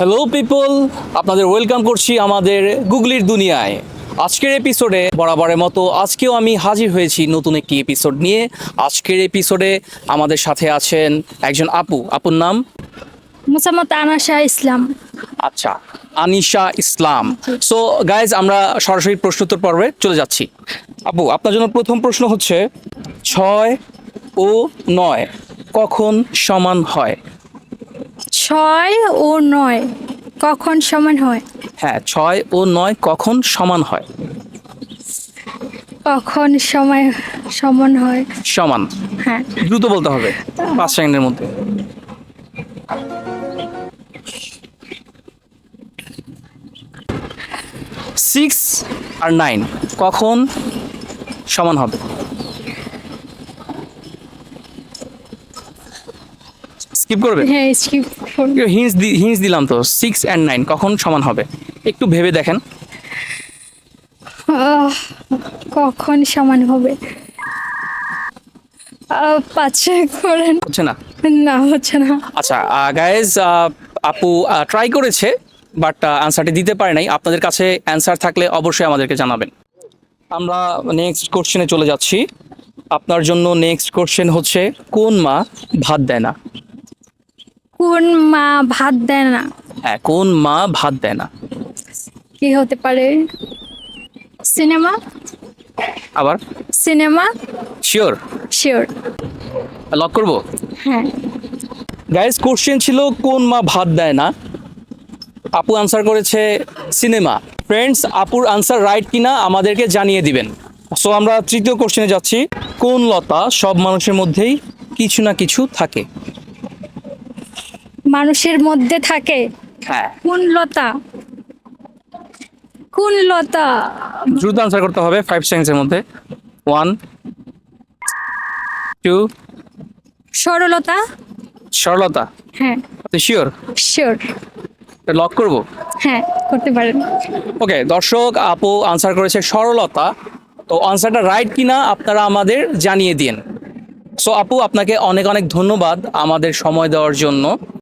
Hello people, আপনাদের welcome করছি আমাদের গুগলির দুনিয়ায়। আজকের এপিসোডে বরাবরের মতো আজকেও আমি হাজির হয়েছি নতুন একটি এপিসোড নিয়ে। আজকের এপিসোডে আমাদের সাথে আছেন একজন আপুর নাম মোসাম্মদ আনাশা ইসলাম। আচ্ছা, আনিশা ইসলাম। সো গাইজ, আমরা সরাসরি প্রশ্নোত্তর পর্বে চলে যাচ্ছি। আপু, আপনার জন্য প্রথম প্রশ্ন হচ্ছে 6 ও 9 কখন সমান হয়? 6 ও 9 কখন সমান হয়? হ্যাঁ, 6 ও 9 কখন সমান হয়? কখন সময় সমান হয়? সমান। হ্যাঁ, দ্রুত বলতে হবে, 5 সেকেন্ডের মধ্যে। 6 আর 9 কখন সমান হবে? স্কিপ করবে? হ্যাঁ স্কিপ হিন্টস দিলাম তো, 6 অ্যান্ড 9 কখন সমান হবে? একটু ভেবে দেখেন। কখন সমান হবে? 5 করেন। হচ্ছে না? না, হচ্ছে না। আচ্ছা গাইজ, আপু ট্রাই করেছে বাট অ্যান্সারটি দিতে পারে নাই। আপনাদের কাছে অ্যান্সার থাকলে অবশ্যই আমাদেরকে জানাবেন। আমরা নেক্সট কোশ্চেনে চলে যাচ্ছি। আপনার জন্য নেক্সট কোশ্চেন হচ্ছে, কোন মা ভাত দেয় না? কোন মা ভাত দেয় না? হ্যাঁ, কোন মা ভাত দেয় না? কি হতে পারে? সিনেমা। আবার সিনেমা। শিওর? শিওর। লক করবো? হ্যাঁ। গাইজ, কোশ্চেন ছিল কোন মা ভাত দেয় না। আপু আনসার করেছে সিনেমা। ফ্রেন্ডস, আপুর আনসার রাইট কিনা আমাদেরকে জানিয়ে দিবেন। সো আমরা তৃতীয় কোশ্চেনে যাচ্ছি। কোন লতা সব মানুষের মধ্যেই কিছু না কিছু থাকে? মানুষের মধ্যে থাকে? হ্যাঁ, কোন লতা? কোন লতা? দ্রুত আনসার করতে হবে 5 সেকেন্ডসের মধ্যে। 1 2 সরলতা। সরলতা? হ্যাঁ। আপনি শিওর? শিওর। লক করব? হ্যাঁ, করতে পারেন। ওকে দর্শক, আপু আনসার করেছে সরলতা। তো আনসারটা রাইট কিনা আপনারা আমাদের জানিয়ে দিন। সো আপু, আপনাকে অনেক অনেক ধন্যবাদ আমাদের সময় দেওয়ার জন্য।